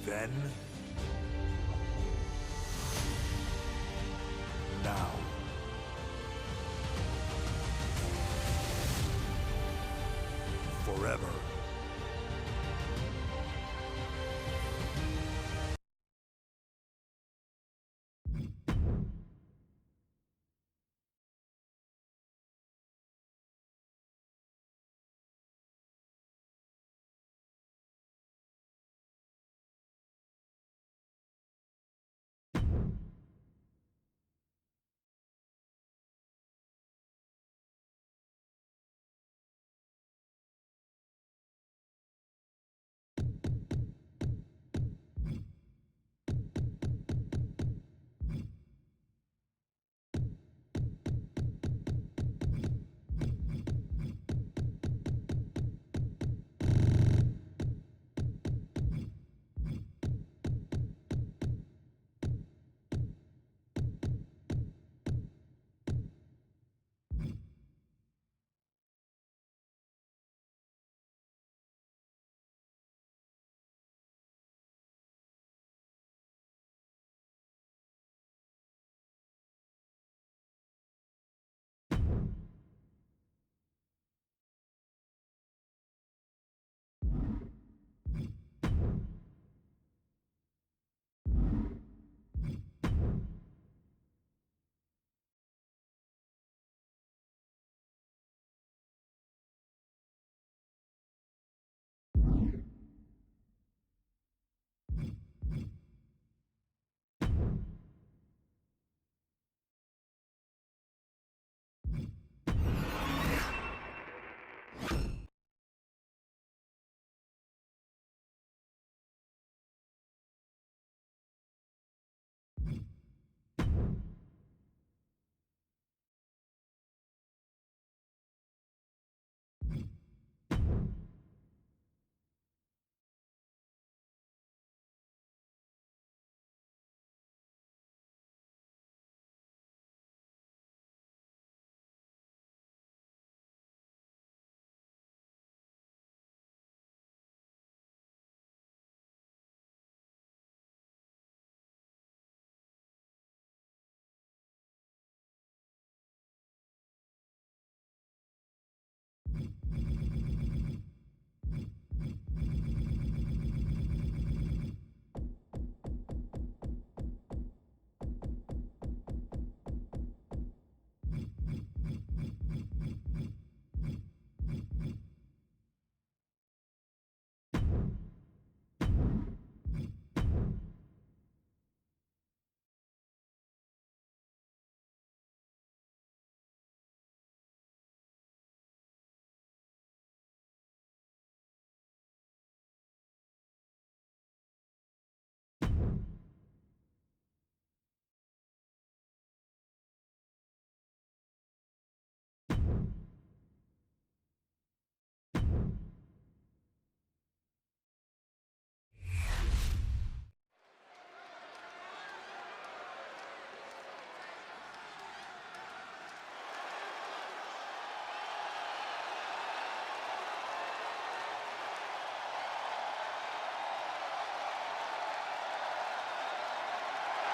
Then, now, forever.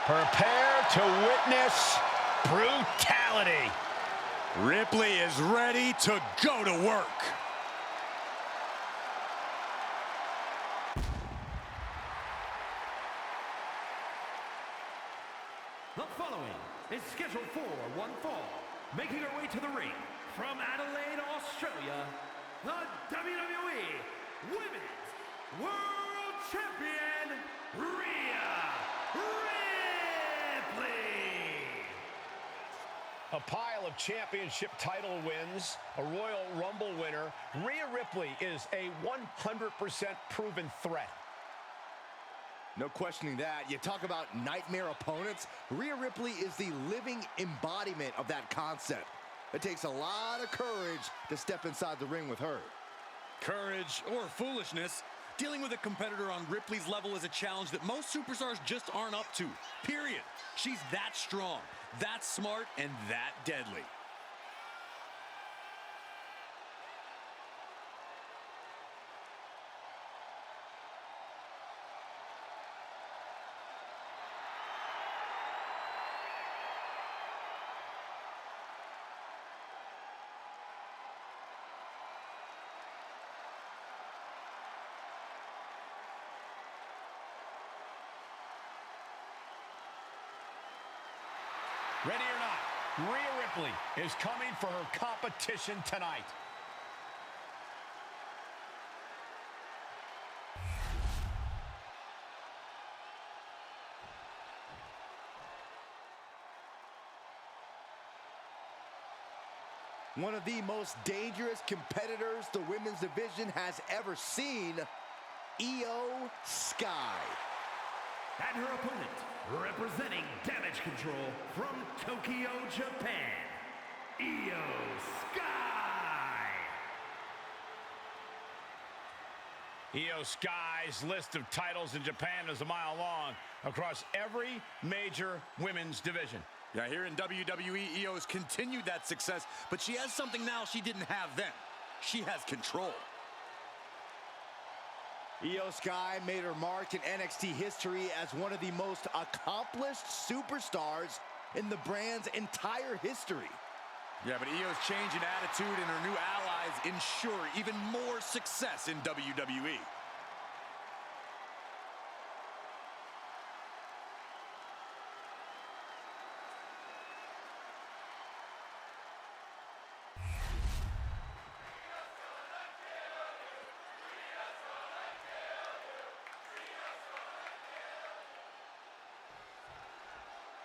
Prepare to witness brutality. Ripley is ready to go to work. The following is scheduled for one fall, making her way to the ring from Adelaide, Australia, the WWE Women's World Champion, Rhea Ripley. A pile of championship title wins, a Royal Rumble winner, Rhea Ripley is a 100% proven threat. No questioning that. You talk about nightmare opponents. Rhea Ripley is the living embodiment of that concept. It takes a lot of courage to step inside the ring with her. Courage or foolishness, dealing with a competitor on Ripley's level is a challenge that most superstars just aren't up to. Period. She's that strong, that smart, and that deadly. Ready or not, Rhea Ripley is coming for her competition tonight. One of the most dangerous competitors the women's division has ever seen, Io Sky. And her opponent, representing Damage Control from Tokyo, Japan, Io Sky. Io Sky's list of titles in Japan is a mile long across every major women's division. Yeah, here in WWE, Io's continued that success, but she has something now she didn't have then. She has control. Io Sky made her mark in NXT history as one of the most accomplished superstars in the brand's entire history. Yeah, but Io's change in attitude and her new allies ensure even more success in WWE.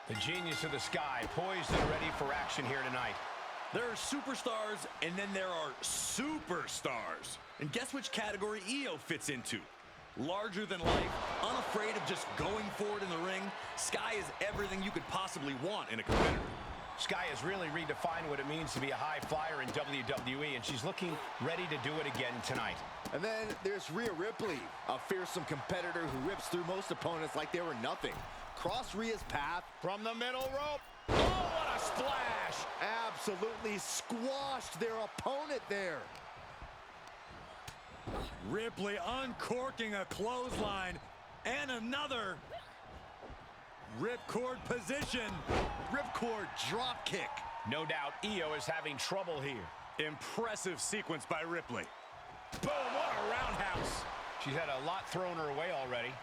The genius of the Sky, poised and ready for action here tonight. There are superstars, and then there are superstars. And guess which category Io fits into? Larger than life, unafraid of just going for it in the ring. Sky is everything you could possibly want in a competitor. Sky has really redefined what it means to be a high flyer in WWE, and she's looking ready to do it again tonight. And then there's Rhea Ripley, a fearsome competitor who rips through most opponents like they were nothing. Cross Rhea's path From the middle rope. Oh, what a splash! absolutely squashed their opponent there. Ripley uncorking a clothesline and another ripcord position. Ripcord drop kick. No doubt Io is having trouble here. Impressive sequence by Ripley. Boom, what a roundhouse. She's had a lot thrown her way already.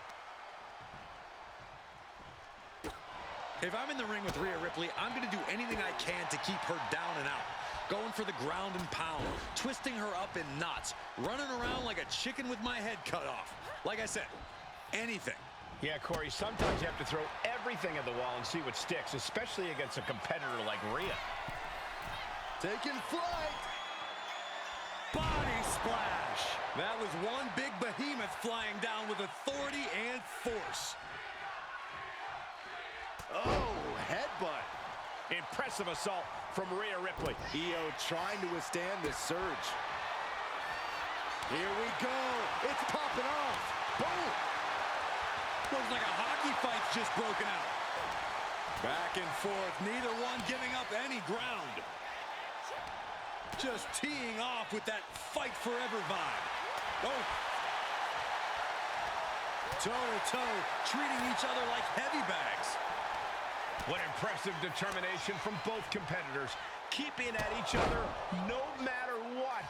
If I'm in the ring with Rhea Ripley, I'm going to do anything I can to keep her down and out. Going for the ground and pound, twisting her up in knots, running around like a chicken with my head cut off. Like I said, anything. Yeah, Corey, sometimes you have to throw everything at the wall and see what sticks, especially against a competitor like Rhea. Taking flight. Body splash. That was one big behemoth flying down with authority and force. Oh, headbutt. Impressive assault from Rhea Ripley. Io trying to withstand this surge. Here we go. It's popping off. Boom. Looks like a hockey fight's just broken out. Back and forth, neither one giving up any ground. Just teeing off with that fight forever vibe. Oh. Toe-to-toe, treating each other like heavy bags. What impressive determination from both competitors, keeping at each other no matter what.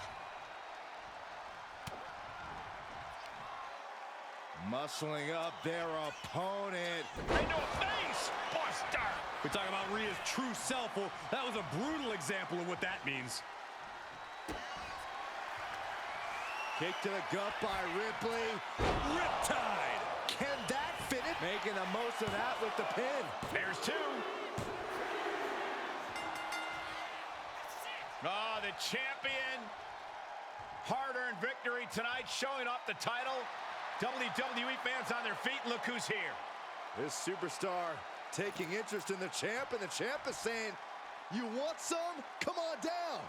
Muscling up their opponent. Into a face buster. We're talking about Rhea's true self. Well, that was a brutal example of what that means. Kick to the gut by Ripley. Riptide. Can that fit it? Making the most of that with the pin. There's two. Oh, the champion. Hard-earned victory tonight, showing off the title. WWE fans on their feet. Look who's here. This superstar taking interest in the champ, and the champ is saying, you want some? Come on down.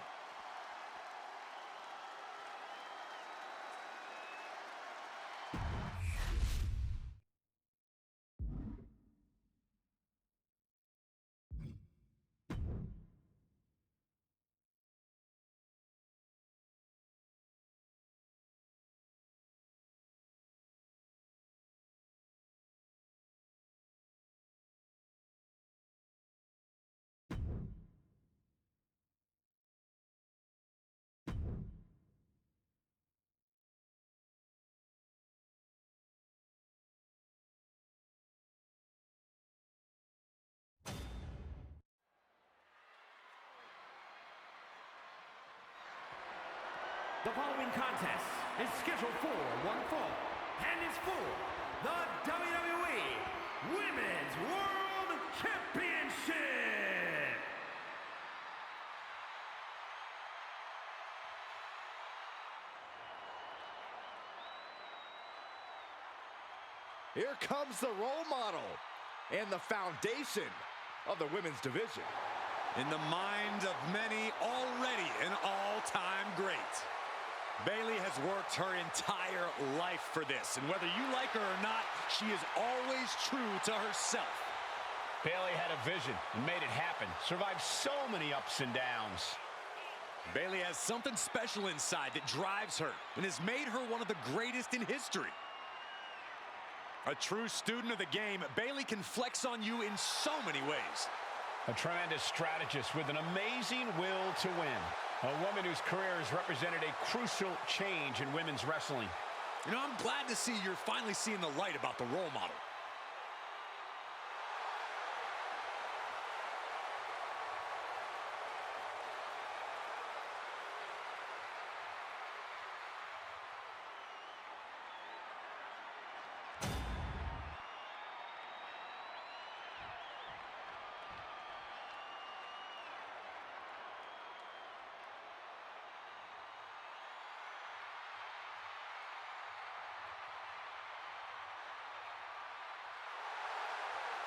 The following contest is scheduled for one fall and is for the WWE Women's World Championship. Here comes the role model and the foundation of the women's division. In the minds of many, already an all-time great. Bayley has worked her entire life for this, and whether you like her or not, she is always true to herself. Bayley had a vision and made it happen. Survived so many ups and downs. Bayley has something special inside that drives her and has made her one of the greatest in history. A true student of the game, Bayley can flex on you in so many ways. A tremendous strategist with an amazing will to win. A woman whose career has represented a crucial change in women's wrestling. You know, I'm glad to see you're finally seeing the light about the role model.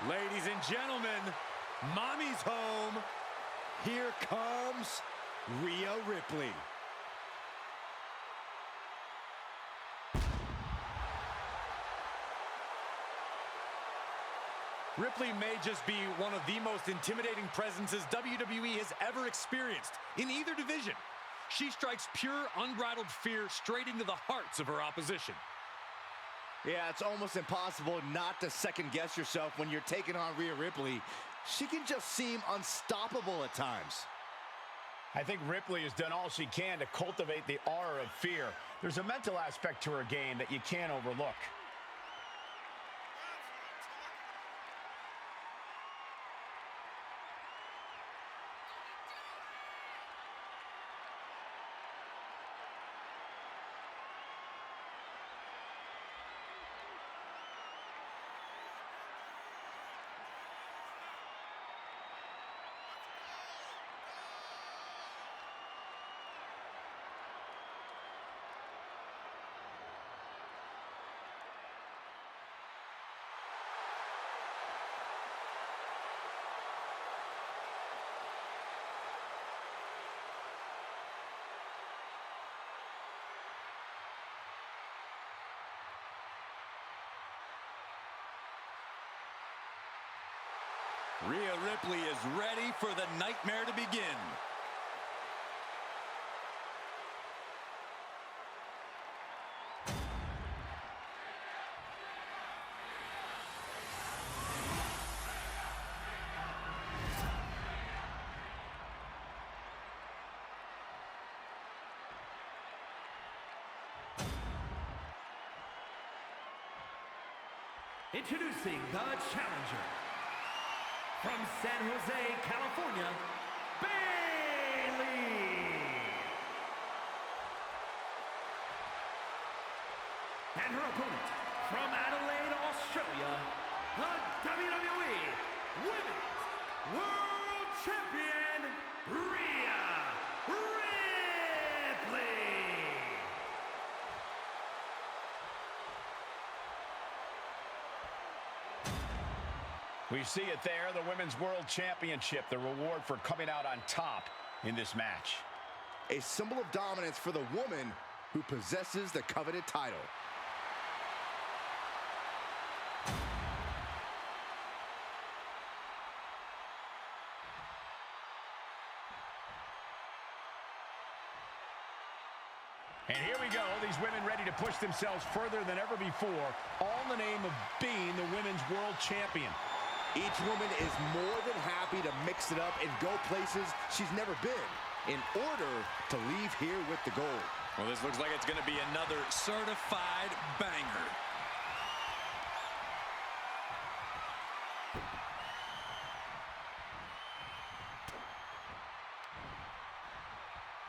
Ladies and gentlemen, Mommy's home. Here comes Rhea Ripley. Ripley may just be one of the most intimidating presences WWE has ever experienced in either division. She strikes pure, unbridled fear straight into the hearts of her opposition. Yeah, it's almost impossible not to second-guess yourself when you're taking on Rhea Ripley. She can just seem unstoppable at times. I think Ripley has done all she can to cultivate the aura of fear. There's a mental aspect to her game that you can't overlook. Rhea Ripley is ready for the nightmare to begin. Introducing the challenger. From San Jose, California, Bayley. And her opponent, from Adelaide, Australia, the WWE Women's World Champion, Rhea Ripley. We see it there, the Women's World Championship, the reward for coming out on top in this match. A symbol of dominance for the woman who possesses the coveted title. And here we go, these women ready to push themselves further than ever before, all in the name of being the Women's World Champion. Each woman is more than happy to mix it up and go places she's never been in order to leave here with the gold. Well, this looks like it's going to be another certified banger.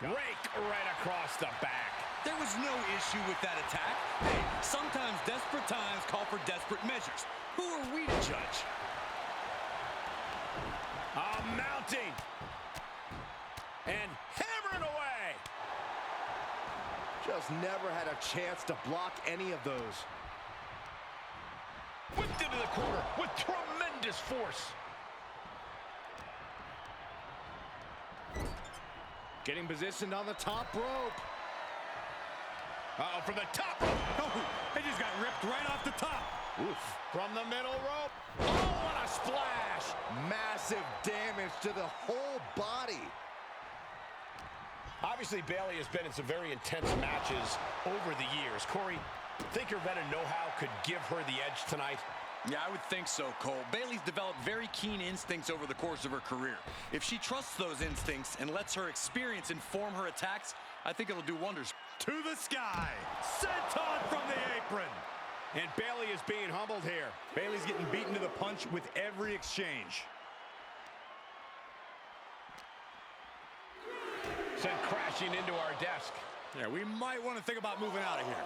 Rake right across the back. There was no issue with that attack. Hey, sometimes desperate times call for desperate measures. Who are we to judge? Mounting. And hammering away. Just never had a chance to block any of those. Whipped into the corner with tremendous force. Getting positioned on the top rope. Uh-oh, from the top rope. Oh, they just got ripped right off the top. Oof. From the middle rope. Oh, what a splash. Massive damage to the whole body. Obviously, Bayley has been in some very intense matches over the years. Corey, think her vet and know-how could give her the edge tonight? Yeah, I would think so, Cole. Bayley's developed very keen instincts over the course of her career. If she trusts those instincts and lets her experience inform her attacks, I think it'll do wonders. To the sky. Senton from the apron. And Bayley is being humbled here. Bayley's getting beaten to the punch with every exchange. Sent crashing into our desk. Yeah, we might want to think about moving out of here.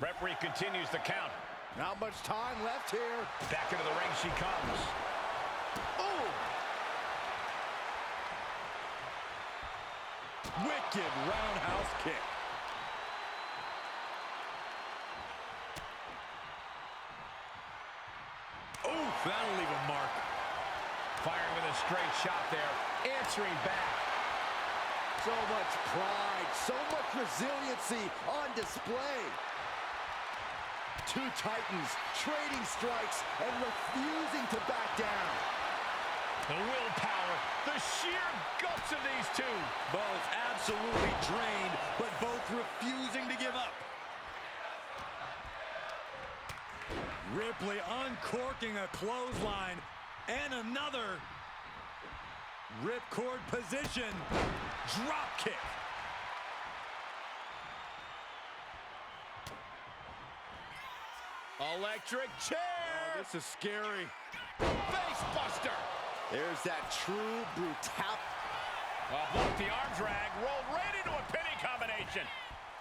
Referee continues the count. Not much time left here. Back into the ring she comes. Oh! Wicked roundhouse kick. Oof, that'll leave a mark. Firing with a straight shot there. Answering back. So much pride, so much resiliency on display. Two titans trading strikes and refusing to back down. The willpower, the sheer guts of these two. Both absolutely drained, but both refusing to give up. Ripley uncorking a clothesline and another. Ripcord position. Drop kick. Electric chair. Oh, this is scary. Face buster. There's that true brutality. Blocked the arm drag, rolled right into a pinning combination.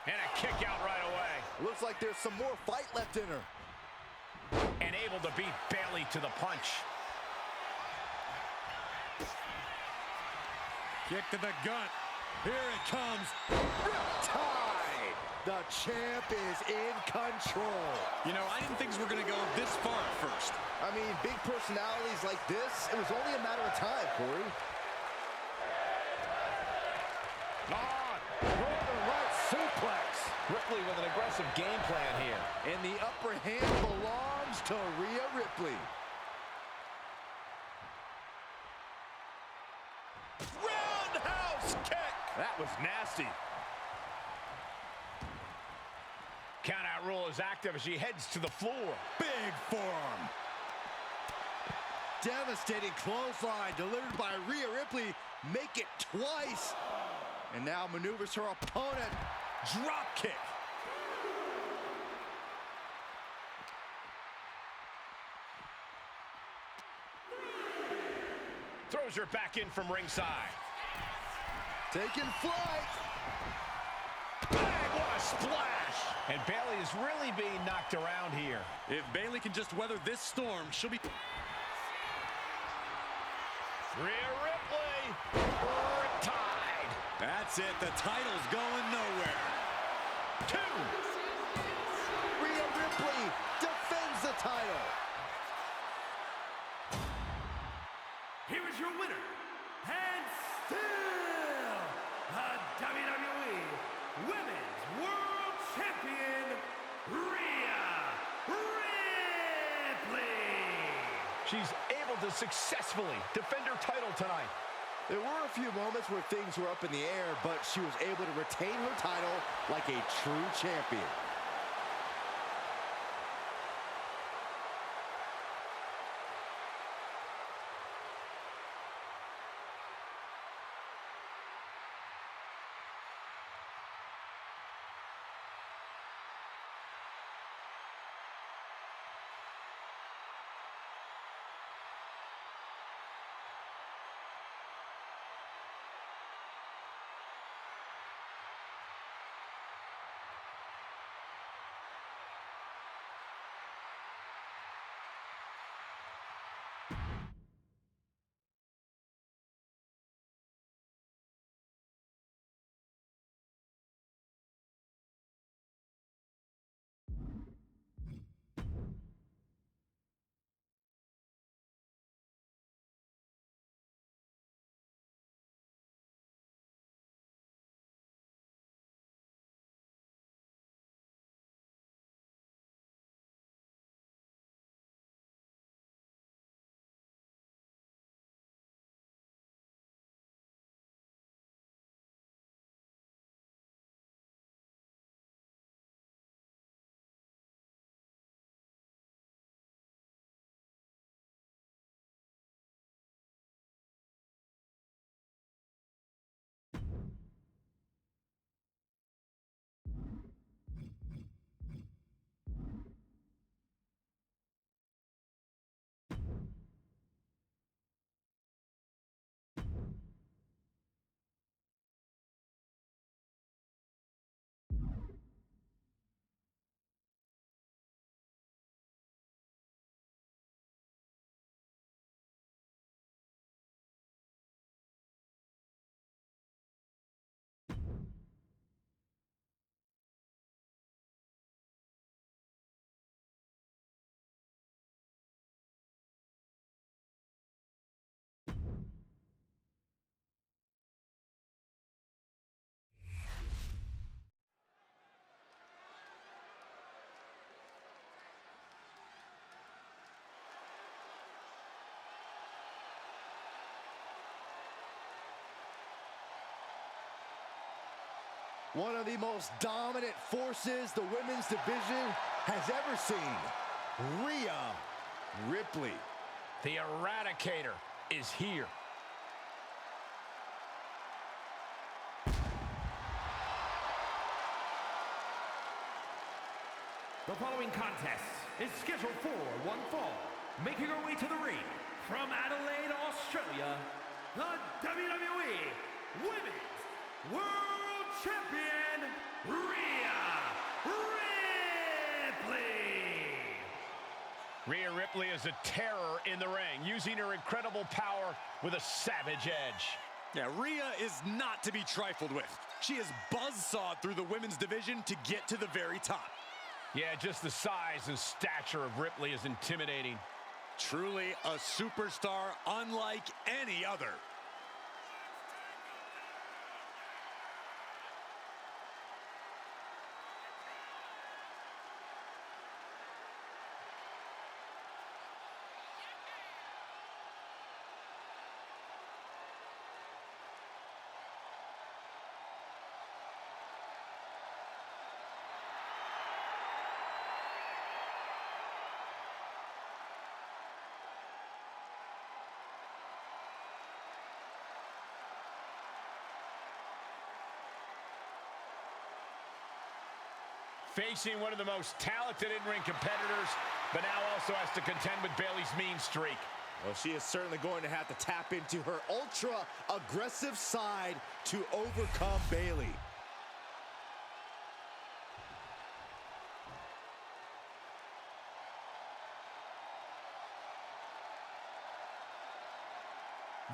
And a kick out right away. Looks like there's some more fight left in her. And able to beat Bayley to the punch. Kick to the gut. Here it comes. Riptide! The champ is in control. You know, I didn't think we were going to go this far at first. I mean, big personalities like this, it was only a matter of time, Corey. Northern right suplex. Ripley with an aggressive game plan here. And the upper hand belongs to Rhea Ripley. Roundhouse kick. That was nasty. Countout rule is active as she heads to the floor. Big forearm. Devastating clothesline delivered by Rhea Ripley. Make it twice. And now maneuvers her opponent. Drop kick. Throws her back in from ringside. Taking flight. Bang, what a splash. And Bayley is really being knocked around here. If Bayley can just weather this storm, she'll be... Rhea Ripley, riptide. That's it. The title's going nowhere. 2. Rhea Ripley defends the title. Here is your winner, and still the WWE Women's World Champion, Rhea Ripley. She's able to successfully defend her title tonight. There were a few moments where things were up in the air, but she was able to retain her title like a true champion. One of the most dominant forces the women's division has ever seen. Rhea Ripley. The Eradicator is here. The following contest is scheduled for one fall. Making her way to the ring from Adelaide, Australia, the WWE Women's World Champion, Rhea Ripley. Rhea Ripley is a terror in the ring, using her incredible power with a savage edge. Yeah, Rhea is not to be trifled with. She is buzzsawed through the women's division to get to the very top. Yeah, just the size and stature of Ripley is intimidating. Truly a superstar unlike any other. Facing one of the most talented in-ring competitors, but now also has to contend with Bayley's mean streak. Well, she is certainly going to have to tap into her ultra-aggressive side to overcome Bayley.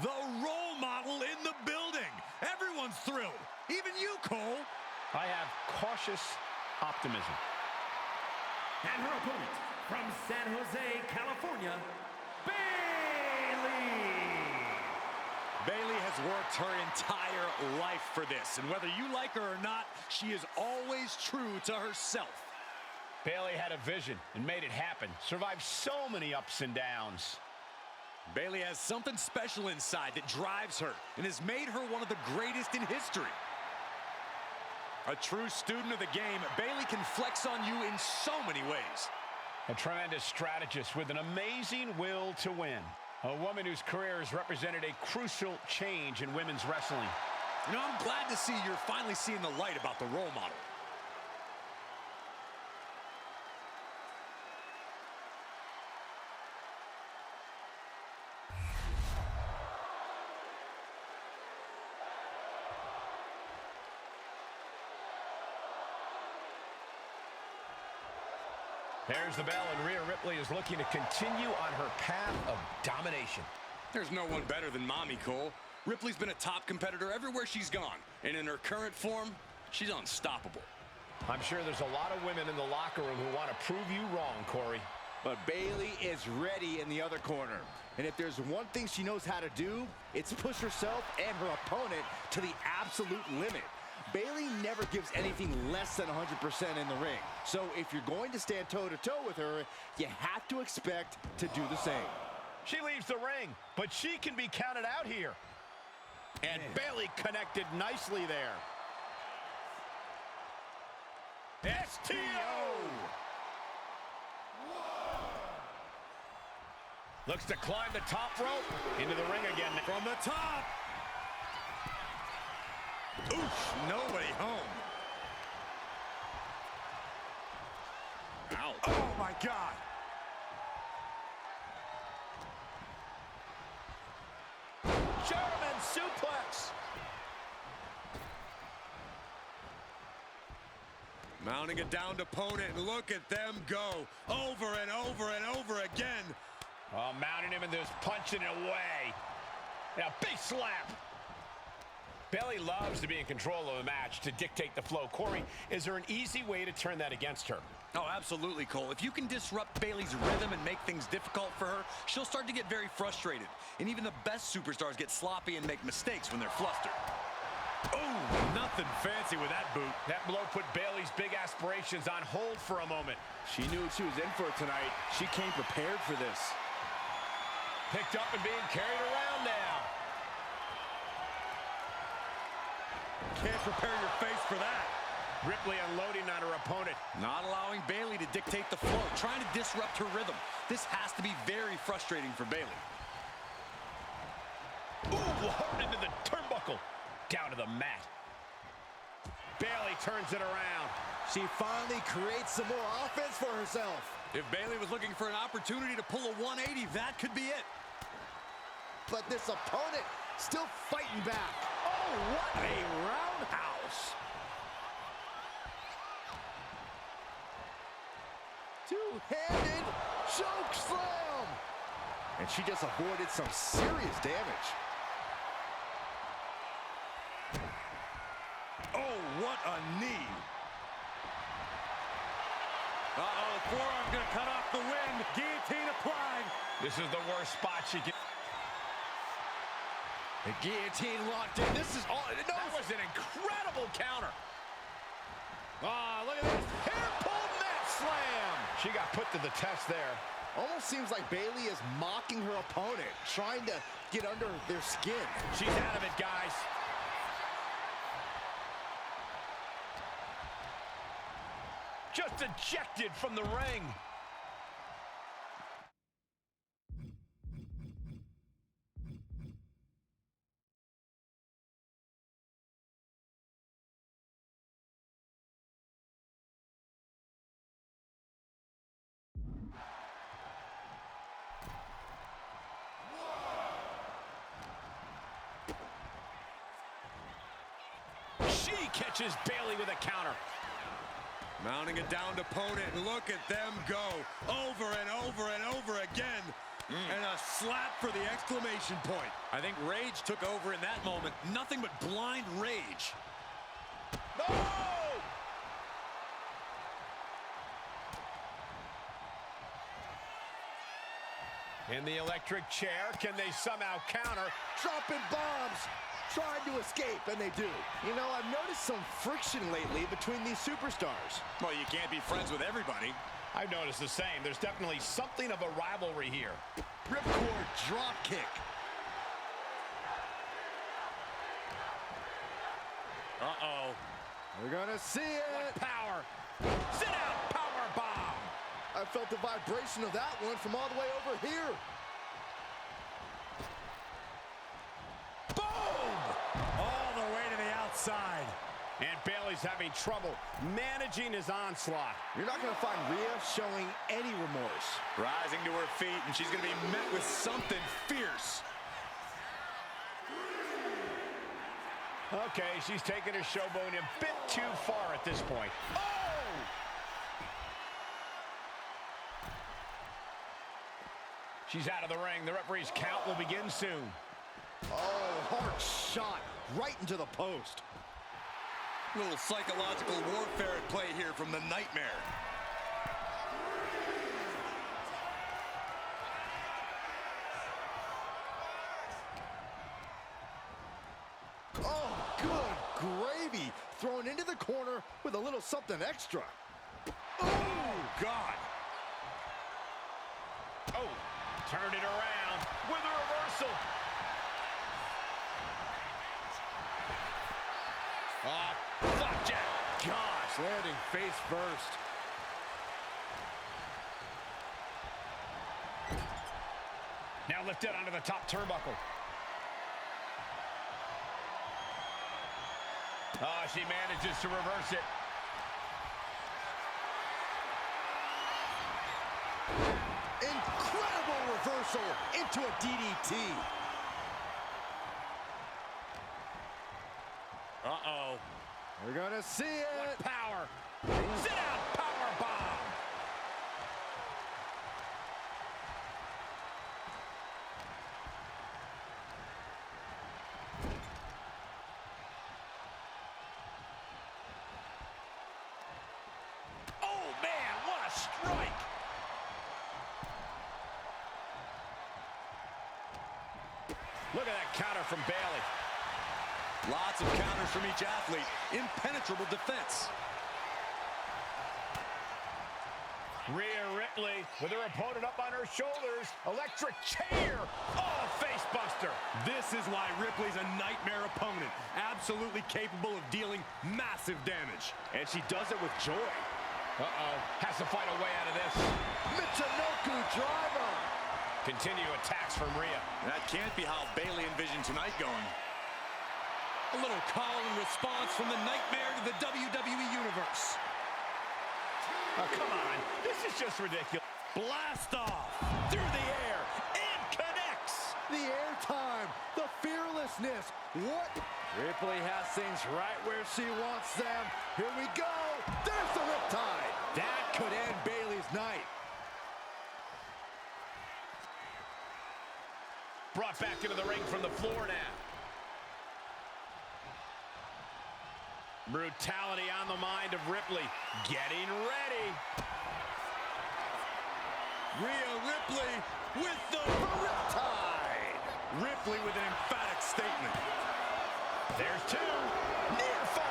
The role model in the building. Everyone's thrilled. Even you, Cole. I have cautious optimism. And her opponent from San Jose, California, Bayley. Bayley has worked her entire life for this, and whether you like her or not, she is always true to herself. Bayley had a vision and made it happen. Survived so many ups and downs. Bayley has something special inside that drives her and has made her one of the greatest in history. A true student of the game, Bayley can flex on you in so many ways. A tremendous strategist with an amazing will to win. A woman whose career has represented a crucial change in women's wrestling. You know, I'm glad to see you're finally seeing the light about the role model. There's the bell, and Rhea Ripley is looking to continue on her path of domination. There's no one better than Mommy, Cole. Ripley's been a top competitor everywhere she's gone, and in her current form, she's unstoppable. I'm sure there's a lot of women in the locker room who want to prove you wrong, Corey. But Bayley is ready in the other corner. And if there's one thing she knows how to do, it's push herself and her opponent to the absolute limit. Bayley never gives anything less than 100% in the ring. So if you're going to stand toe-to-toe with her, you have to expect to do the same. She leaves the ring, but she can be counted out here. And Bayley connected nicely there. STO! Looks to climb the top rope. Into the ring again. From the top. Oof, nobody home. Ow. Oh, my God. German suplex. Mounting a downed opponent, and look at them go over and over and over again. Oh, mounting him and just punching it away. Now, big slap. Bayley loves to be in control of a match, to dictate the flow. Corey, is there an easy way to turn that against her? Oh, absolutely, Cole. If you can disrupt Bayley's rhythm and make things difficult for her, she'll start to get very frustrated. And even the best superstars get sloppy and make mistakes when they're flustered. Oh, nothing fancy with that boot. That blow put Bayley's big aspirations on hold for a moment. She knew what she was in for tonight. She came prepared for this. Picked up and being carried around now. can't prepare your face for that. Ripley unloading on her opponent. Not allowing Bayley to dictate the flow, trying to disrupt her rhythm. This has to be very frustrating for Bayley. Ooh, hard into the turnbuckle. Down to the mat. Bayley turns it around. She finally creates some more offense for herself. If Bayley was looking for an opportunity to pull a 180, that could be it. But this opponent still fighting back. Oh, what a roundhouse. Two-handed choke slam. And she just avoided some serious damage. Oh, what a knee. Uh-oh, the forearm's gonna cut off the wind. Guillotine applied. This is the worst spot she can... The guillotine locked in. This is all... No. That was an incredible counter. Ah, look at this. Hair pulled mat slam. She got put to the test there. Almost seems like Bayley is mocking her opponent, trying to get under their skin. She's out of it, guys. Just ejected from the ring. She catches Bayley with a counter. Mounting a downed opponent, and look at them go. Over and over and over again. And a slap for the exclamation point. I think rage took over in that moment. Nothing but blind rage. No! In the electric chair, can they somehow counter? Dropping bombs, trying to escape, and they do. You know, I've noticed some friction lately between these superstars. Well, you can't be friends with everybody. I've noticed the same. There's definitely something of a rivalry here. Ripcord drop kick. Uh-oh. We're gonna see it. Power. Sit out, power bomb. I felt the vibration of that one from all the way over here. Boom! All the way to the outside. And Bayley's having trouble managing his onslaught. You're not gonna find Rhea showing any remorse. Rising to her feet, and she's gonna be met with something fierce. Okay, she's taking her showboat a bit too far at this point. Oh! She's out of the ring. The referee's count will begin soon. Oh, hard shot right into the post. A little psychological warfare at play here from the Nightmare. Oh, good gravy. Thrown into the corner with a little something extra. Oh, God. Oh, turned it around with a reversal. Flapjack. Gosh, landing face first. Now lifted onto the top turnbuckle. Oh, she manages to reverse it. Incredible reversal into a DDT. Uh-oh. We're gonna see it. What power. Sit out, power bomb. Oh, man, what a strike. Look at that counter from Bayley. Lots of counters from each athlete. Impenetrable defense. Rhea Ripley with her opponent up on her shoulders. Electric chair. Oh, face Buster. This is why Ripley's a nightmare opponent. Absolutely capable of dealing massive damage. And she does it with joy. Has to find a way out of this. Michinoku driver. Continue attacks from Rhea. That can't be how Bayley envisioned tonight going. A little call and response from the nightmare to the WWE Universe. Oh, come on. This is just ridiculous. Blast off through the air and connects. The airtime, the fearlessness. What? Ripley has things right where she wants them. Here we go. There's the riptide. That could end Bayley's night. Brought back into the ring from the floor now. Brutality on the mind of Ripley. Getting ready. Rhea Ripley with the riptide. Ripley with an emphatic statement. There's two. Near fall.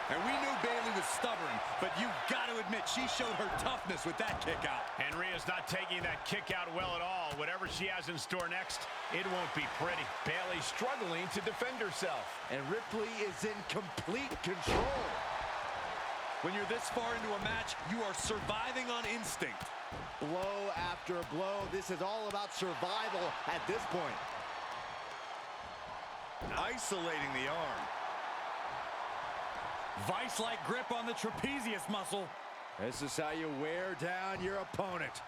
And we knew Bayley was stubborn, but you've got to admit she showed her toughness with that kick out. And Rhea's not taking that kick out well at all. Whatever she has in store next, it won't be pretty. Bayley struggling to defend herself. And Ripley is in complete control. When you're this far into a match, you are surviving on instinct. Blow after blow. This is all about survival at this point. Isolating the arm. Vice-like grip on the trapezius muscle. This is how you wear down your opponent.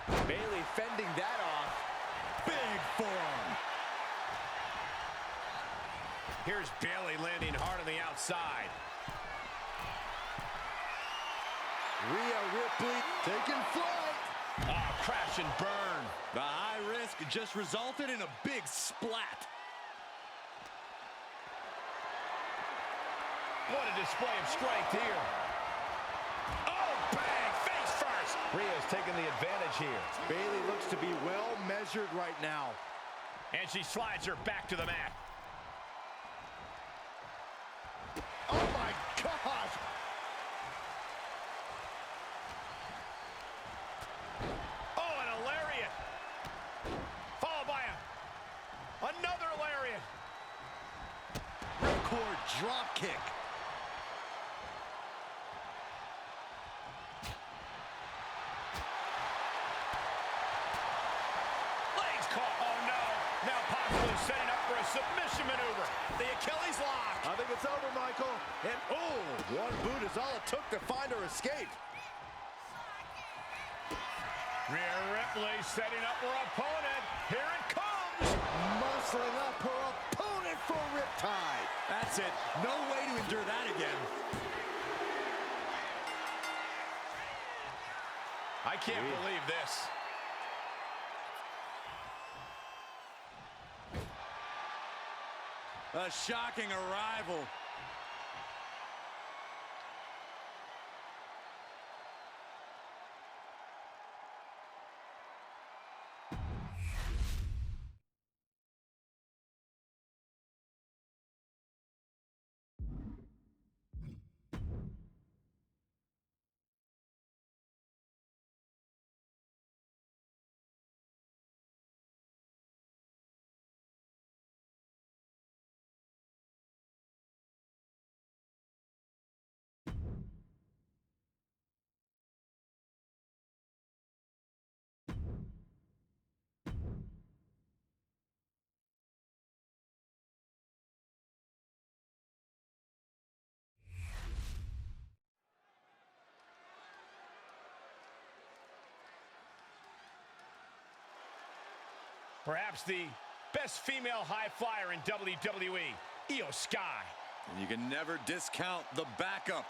Bayley fending that off. Big forearm. Here's Bayley landing hard on the outside. Rhea Ripley taking flight. Oh, crash and burn. The high risk just resulted in a big splat. What a display of strength here. Oh, bang, face first. Rhea's taking the advantage here. Bayley looks to be well measured right now. And she slides her back to the mat. Oh my gosh! Oh, and a lariat. Followed by another lariat. Ripcord drop kick. Setting up for a submission maneuver. The Achilles lock. I think it's over, Michael. And oh, one boot is all it took to find her escape. Rhea Ripley setting up her opponent. Here it comes. Muscling up her opponent for a riptide. That's it. No way to endure that again. I can't believe this. A shocking arrival. Perhaps the best female high flyer in WWE, Io Sky. And you can never discount the backup,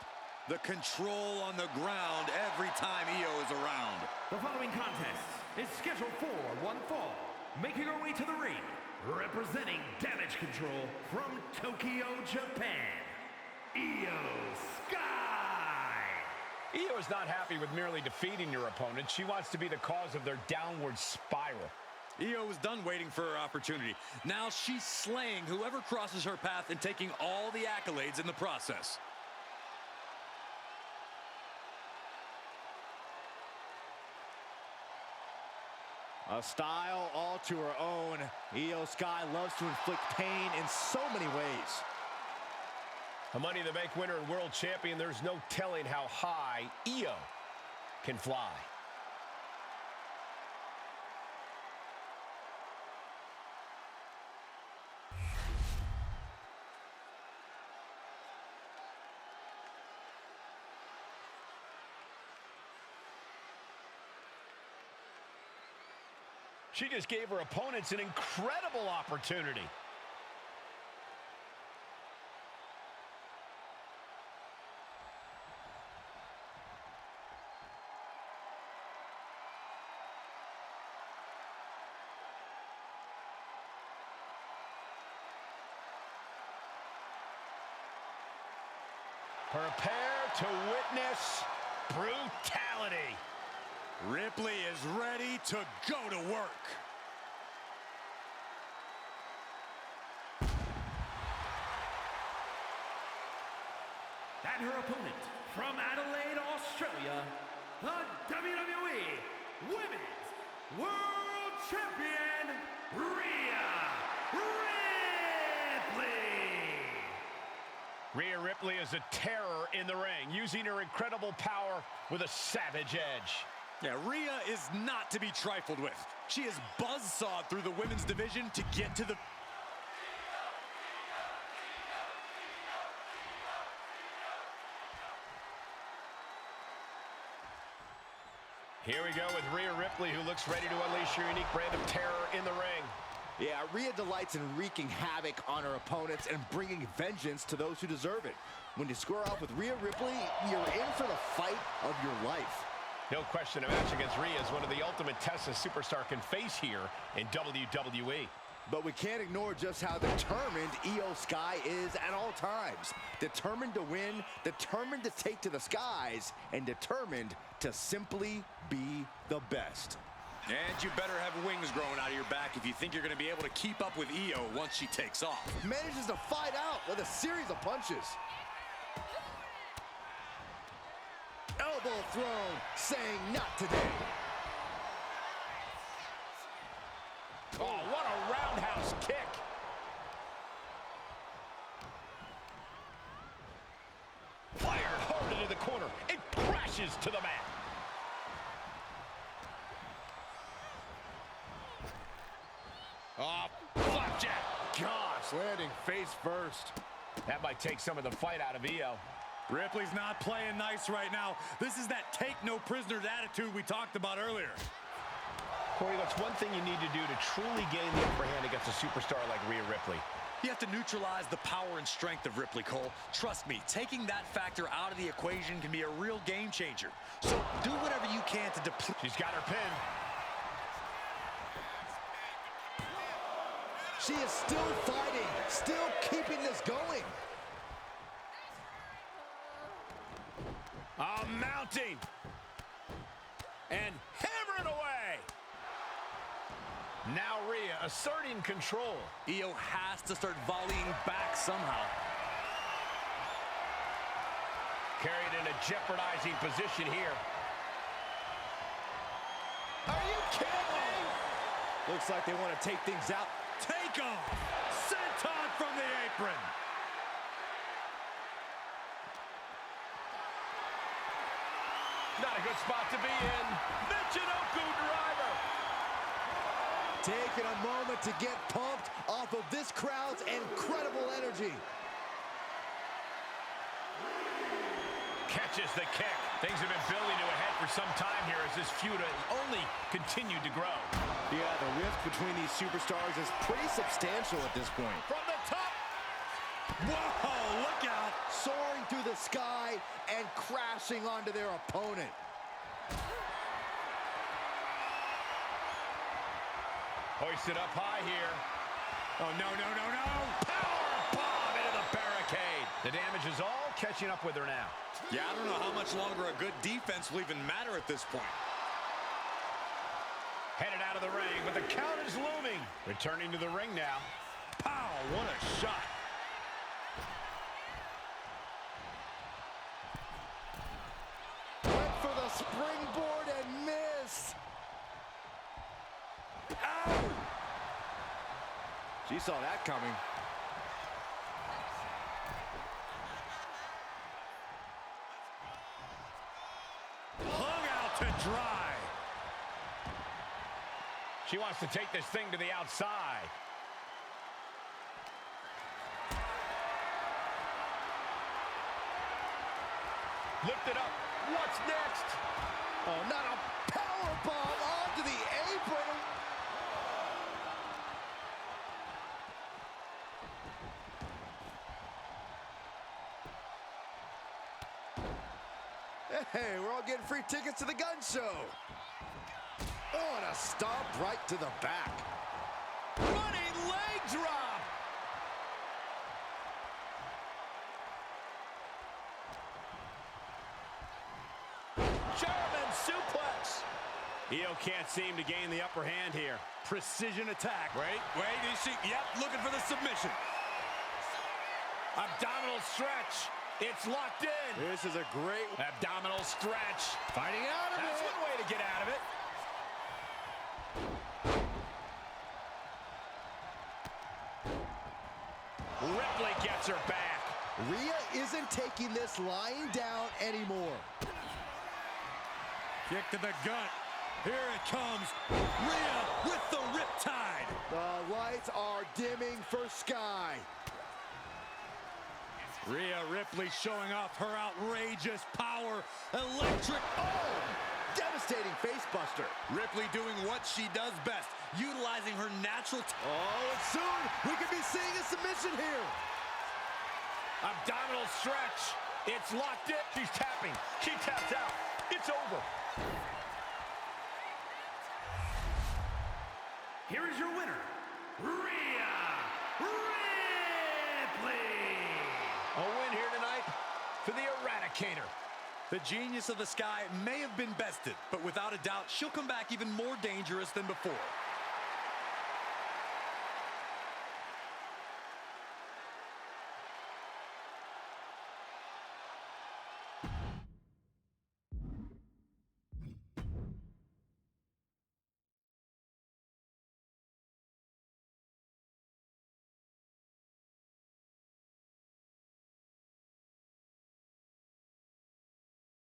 the control on the ground every time Io is around. The following contest is scheduled for one fall. Making her way to the ring, representing Damage Control from Tokyo, Japan, Io Sky. Io is not happy with merely defeating your opponent. She wants to be the cause of their downward spiral. Io was done waiting for her opportunity. Now she's slaying whoever crosses her path and taking all the accolades in the process. A style all to her own. Io Sky loves to inflict pain in so many ways. A Money in the Bank winner and world champion, there's no telling how high Io can fly. She just gave her opponents an incredible opportunity. Prepare to witness brutality. Ripley is ready to go to work. And her opponent from Adelaide, Australia, the WWE Women's World Champion, Rhea Ripley. Rhea Ripley is a terror in the ring, using her incredible power with a savage edge. Yeah, Rhea is not to be trifled with. She is buzzsawed through the women's division to get to the... Here we go with Rhea Ripley, who looks ready to unleash her unique brand of terror in the ring. Yeah, Rhea delights in wreaking havoc on her opponents and bringing vengeance to those who deserve it. When you square off with Rhea Ripley, you're in for the fight of your life. No question, a match against Rhea is one of the ultimate tests a superstar can face here in WWE. But we can't ignore just how determined Io Sky is at all times. Determined to win, determined to take to the skies, and determined to simply be the best. And you better have wings growing out of your back if you think you're going to be able to keep up with Io once she takes off. Manages to fight out with a series of punches. Elbow thrown, saying not today. Oh, what a roundhouse kick. Fired hard into the corner. It crashes to the mat. Oh, flapjack. Gosh, landing face first. That might take some of the fight out of Io. Ripley's not playing nice right now. This is that take no prisoners attitude we talked about earlier. Corey, that's one thing you need to do to truly gain the upper hand against a superstar like Rhea Ripley. You have to neutralize the power and strength of Ripley, Cole. Trust me, taking that factor out of the equation can be a real game changer. So do whatever you can to deplete. She's got her pin. She is still fighting, still keeping this going. Mounting. And hammering away. Now Rhea asserting control. Io has to start volleying back somehow. Carried in a jeopardizing position here. Are you kidding me? Looks like they want to take things out. Take off! Senton from the apron! Not a good spot to be in. Michinoku driver. Taking a moment to get pumped off of this crowd's incredible energy. Catches the kick. Things have been building to a head for some time here as this feud has only continued to grow. Yeah, the rift between these superstars is pretty substantial at this point. From the top. Whoa, look out! Soaring through the sky and crashing onto their opponent. Hoisted up high here. Oh, no, no, no, no. Power bomb into the barricade. The damage is all catching up with her now. Yeah, I don't know how much longer a good defense will even matter at this point. Headed out of the ring, but the count is looming. Returning to the ring now. Pow, what a shot. Went for the springboard and missed. He saw that coming. Hung out to dry. She wants to take this thing to the outside. Lift it up. What's next? Oh, not a power bomb onto the apron. Hey, we're all getting free tickets to the gun show. Oh, and a stomp right to the back. Running leg drop. German suplex. Io can't seem to gain the upper hand here. Precision attack. Wait, is she? Yep, looking for the submission. Abdominal stretch. It's locked in. This is a great Abdominal stretch. fighting out of That's it. one way to get out of it. Ripley gets her back. Rhea isn't taking this lying down anymore. Kick to the gut. Here it comes. Rhea with the riptide. The lights are dimming for Sky. Rhea Ripley showing off her outrageous power. Electric. Oh, devastating facebuster. Ripley doing what she does best, utilizing her natural. Oh, and soon we could be seeing a submission here. Abdominal stretch. It's locked in. She's tapping. She taps out. It's over. Here is your winner, Rhea Ripley. A win here tonight for the Eradicator. The genius of the Sky may have been bested, but without a doubt, she'll come back even more dangerous than before.